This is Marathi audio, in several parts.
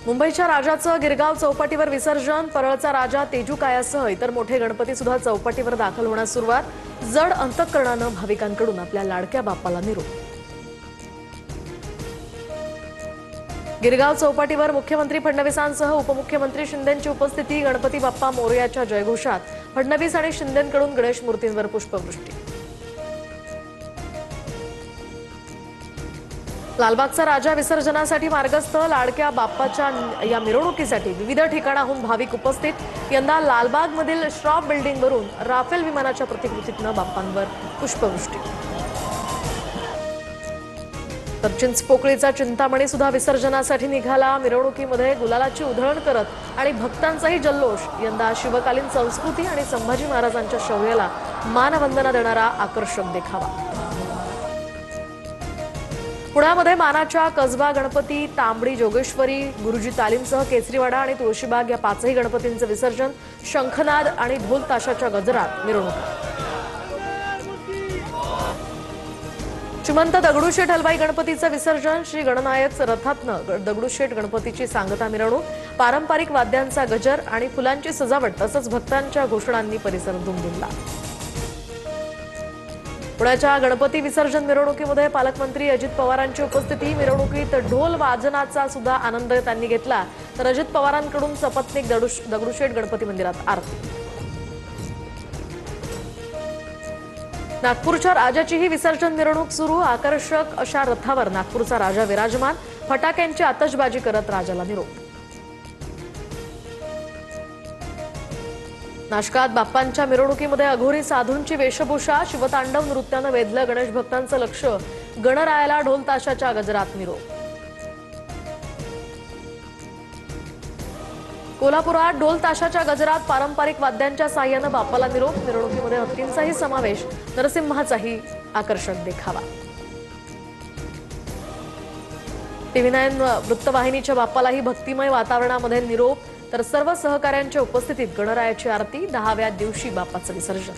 मुंबईच्या राजाचं गिरगाव चौपाटीवर विसर्जन। परळचा राजा तेजू कायासह इतर मोठे गणपती सुद्धा चौपाटीवर दाखल होण्यास सुरुवात। जड अंतःकरणानं भाविकांकडून आपल्या लाडक्या बाप्पाला निरोप। गिरगाव चौपाटीवर मुख्यमंत्री फडणवीसांसह उपमुख्यमंत्री शिंदेंची उपस्थिती। गणपती बाप्पा मोरयाच्या जयघोषात फडणवीस आणि शिंदेंकडून गणेश मूर्तींवर पुष्पवृष्टी। लालबागचा राजा विसर्जनासाठी मार्गस्थ। लाडक्या बाप्पाच्या या मिरवणुकीसाठी विविध ठिकाणाहून भाविक उपस्थित। यंदा लालबागमधील श्रॉफ बिल्डिंगवरून राफेल विमानाच्या प्रतिकृतीतनं बाप्पांवर पुष्पवृष्टी। तर चिंचपोकळीचा चिंतामणी सुद्धा विसर्जनासाठी निघाला। मिरवणुकीमध्ये गुलालाची उधळण करत आणि भक्तांचाही जल्लोष। यंदा शिवकालीन संस्कृती आणि संभाजी महाराजांच्या शौर्याला मानवंदना देणारा आकर्षक देखावा। पुण्यामध्ये मानाच्या कसबा गणपती, तांबडी जोगेश्वरी, गुरुजी तालीमसह केसरीवाडा आणि तुळशीबाग या पाचही गणपतींचं विसर्जन। शंखनाद आणि ढोल ताशाच्या गजरात मिरवणूक। श्रीमंत दगडूशेठ हलवाई गणपतीचं विसर्जन। श्री गणनायक रथातनं दगडूशेठ गणपतीची सांगता मिरवणूक। पारंपरिक वाद्यांचा गजर आणि फुलांची सजावट तसंच भक्तांच्या घोषणांनी परिसर दुमदुमला। पुण्याच्या गणपती विसर्जन मिरवणुकीमध्ये पालकमंत्री अजित पवारांची उपस्थिती। मिरवणुकीत ढोल वाजनाचा सुद्धा आनंद त्यांनी घेतला। तर अजित पवारांकडून सपत्नीक दगडूशेठ गणपती मंदिरात आरती। नागपूरच्या राजाचीही विसर्जन मिरवणूक सुरू। आकर्षक अशा रथावर नागपूरचा राजा विराजमान। फटाक्यांची आतषबाजी करत राजाला निरोप। नाशकात बाप्पांच्या मिरवणुकीमध्ये अघोरी साधूंची वेशभूषा। शिवतांडव नृत्यानं वेधलं गणेश भक्तांचं लक्ष। गणरायाला ढोल ताशाच्या गजरात निरोप। कोल्हापुरात ढोल ताशाच्या गजरात पारंपरिक वाद्यांच्या साह्यानं बाप्पाला निरोप। मिरवणुकीमध्ये हत्तींचाही समावेश। नरसिंहाचाही आकर्षक देखावा। TV9 वृत्तवाहिनीच्या बाप्पालाही भक्तिमय वातावरणामध्ये निरोप। तर सर्व सहकाऱ्यांच्या उपस्थितीत गणरायाची आरती। 10व्या दिवशी बाप्पाचं विसर्जन।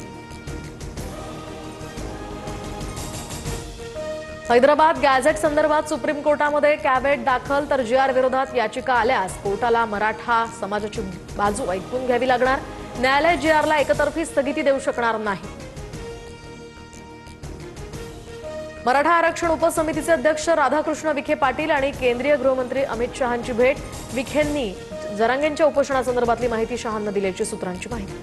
हैदराबाद गॅझेट संदर्भात सुप्रीम कोर्टामध्ये कॅव्हेट दाखल। तर GR विरोधात याचिका आल्यास कोर्टाला मराठा समाजाची बाजू ऐकून घ्यावी लागणार। न्यायालय GRला एकतर्फी स्थगिती देऊ शकणार नाही। मराठा आरक्षण उपसमितीचे अध्यक्ष राधाकृष्ण विखे पाटील आणि केंद्रीय गृहमंत्री अमित शहांची भेट। विखेंनी जरांगेंच्या उपोषणासंदर्भातली माहिती शहांना दिल्याची सूत्रांची माहिती।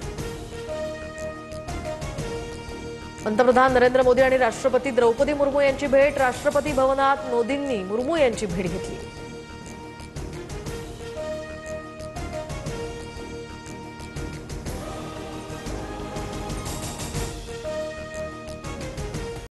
पंतप्रधान नरेंद्र मोदी आणि राष्ट्रपती द्रौपदी मुर्मू यांची भेट। राष्ट्रपती भवनात मोदींनी मुर्मू यांची भेट घेतली।